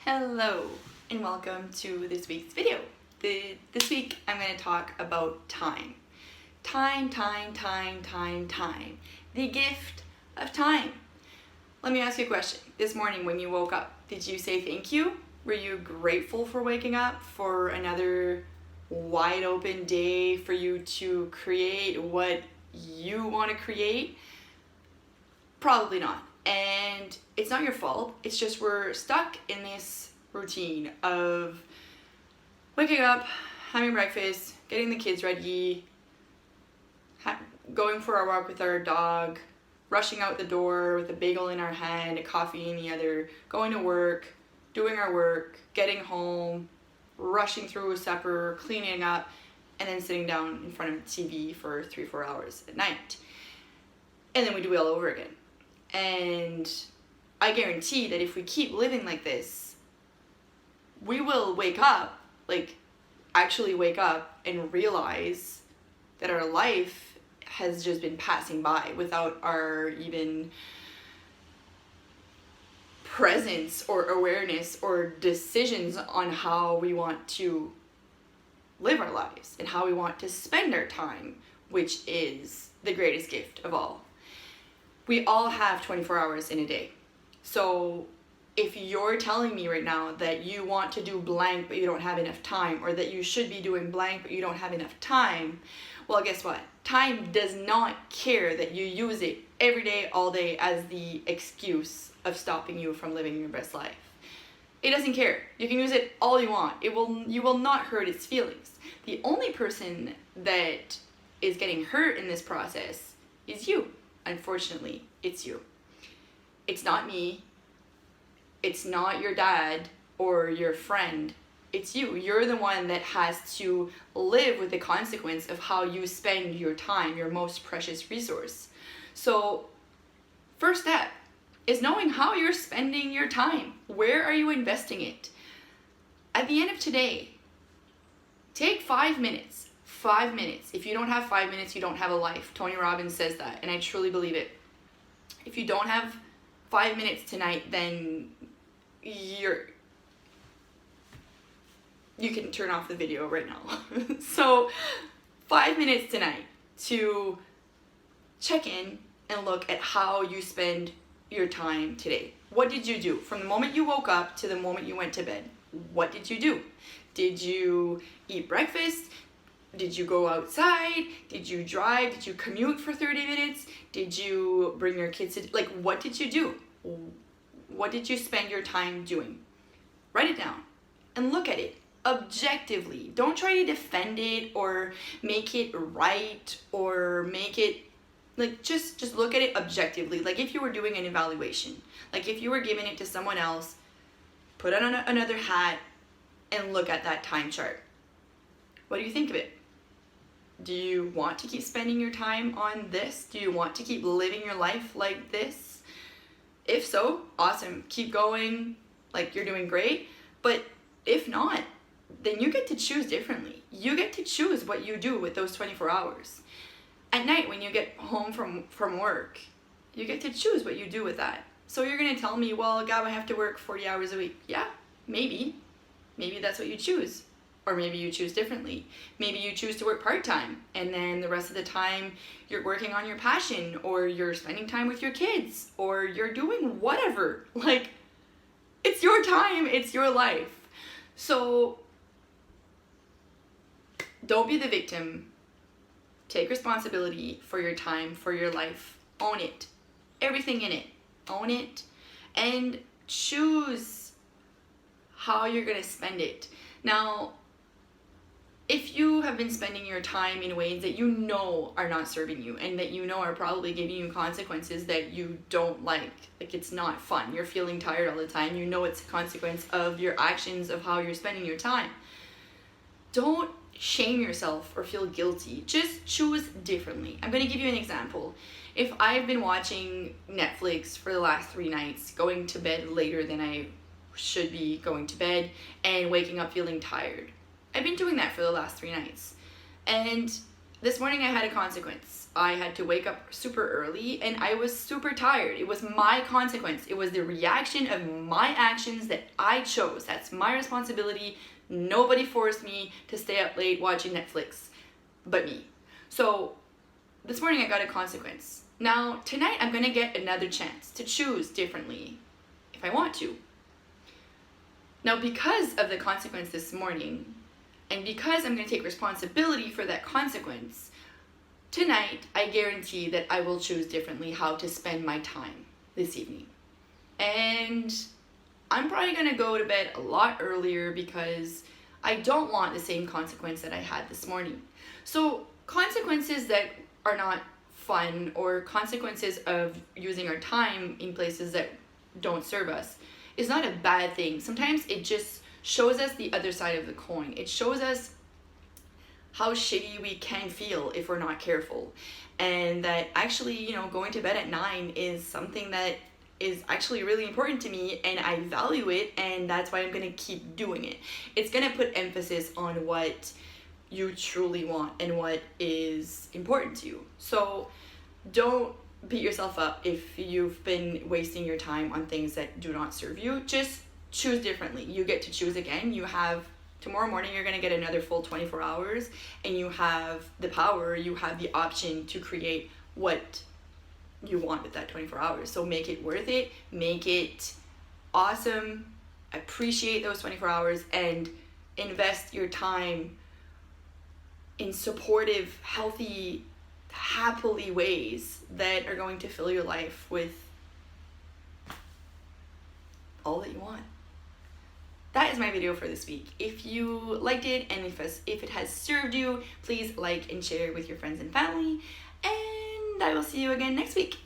Hello and welcome to this week's video. This week I'm going to talk about time. Time. The gift of time. Let me ask you a question. This morning when you woke up, did you say thank you? Were you grateful for waking up, for another wide open day, for you to create what you want to create? Probably not. And it's not your fault. It's just we're stuck in this routine of waking up, having breakfast, getting the kids ready, going for our walk with our dog, rushing out the door with a bagel in our hand, a coffee in the other, going to work, doing our work, getting home, rushing through supper, cleaning up, and then sitting down in front of the TV for 3-4 hours at night. And then we do it all over again. And I guarantee that if we keep living like this, we will actually wake up and realize that our life has just been passing by without our even presence or awareness or decisions on how we want to live our lives and how we want to spend our time, which is the greatest gift of all. We all have 24 hours in a day. So if you're telling me right now that you want to do blank but you don't have enough time, or that you should be doing blank but you don't have enough time, well, guess what? Time does not care that you use it every day, all day as the excuse of stopping you from living your best life. It doesn't care. You can use it all you want. You will not hurt its feelings. The only person that is getting hurt in this process is you. Unfortunately, it's you. It's not me. It's not your dad or your friend. It's you. You're the one that has to live with the consequence of how you spend your time, your most precious resource. So, first step is knowing how you're spending your time. Where are you investing it? At the end of today, take 5 minutes. 5 minutes. If you don't have 5 minutes, you don't have a life. Tony Robbins says that, and I truly believe it. If you don't have 5 minutes tonight, then you can turn off the video right now. So 5 minutes tonight to check in and look at how you spend your time today. What did you do from the moment you woke up to the moment you went to bed? What did you do? Did you eat breakfast? Did you go outside? Did you drive? Did you commute for 30 minutes? Did you bring your kids to, what did you do? What did you spend your time doing? Write it down and look at it objectively. Don't try to defend it or make it right or make it, just look at it objectively. Like if you were doing an evaluation, like if you were giving it to someone else, put on another hat and look at that time chart. What do you think of it? Do you want to keep spending your time on this? Do you want to keep living your life like this? If so, awesome. Keep going. You're doing great. But if not, then you get to choose differently. You get to choose what you do with those 24 hours. At night, when you get home from work, you get to choose what you do with that. So you're going to tell me, well, Gab, I have to work 40 hours a week. Yeah, maybe. Maybe that's what you choose. Or maybe you choose differently. Maybe you choose to work part-time and then the rest of the time you're working on your passion, or you're spending time with your kids, or you're doing whatever. It's your time, it's your life. So don't be the victim. Take responsibility for your time, for your life. Own it. Everything in it. Own it. And choose how you're going to spend it. Now, if you have been spending your time in ways that you know are not serving you and that you know are probably giving you consequences that you don't like it's not fun, you're feeling tired all the time, you know it's a consequence of your actions, of how you're spending your time, don't shame yourself or feel guilty. Just choose differently. I'm going to give you an example. If I've been watching Netflix for the last 3 nights, going to bed later than I should be going to bed, and waking up feeling tired, I've been doing that for the last 3 nights. And this morning I had a consequence. I had to wake up super early and I was super tired. It was my consequence. It was the reaction of my actions that I chose. That's my responsibility. Nobody forced me to stay up late watching Netflix but me. So this morning I got a consequence. Now tonight I'm gonna get another chance to choose differently if I want to. Now because of the consequence this morning, and because I'm gonna take responsibility for that consequence, tonight I guarantee that I will choose differently how to spend my time this evening. And I'm probably gonna go to bed a lot earlier because I don't want the same consequence that I had this morning. So consequences that are not fun, or consequences of using our time in places that don't serve us, is not a bad thing. Sometimes it just shows us the other side of the coin. It shows us how shitty we can feel if we're not careful. And that actually, you know, going to bed at 9 is something that is actually really important to me, and I value it, and that's why I'm gonna keep doing it. It's gonna put emphasis on what you truly want and what is important to you. So don't beat yourself up if you've been wasting your time on things that do not serve you. Just choose differently. You get to choose again. You have tomorrow morning, you're going to get another full 24 hours, and you have the power, you have the option to create what you want with that 24 hours. So make it worth it, make it awesome, appreciate those 24 hours, and invest your time in supportive, healthy, happily ways that are going to fill your life with all that you want. That is my video for this week. If you liked it and if it has served you, please like and share with your friends and family, and I will see you again next week.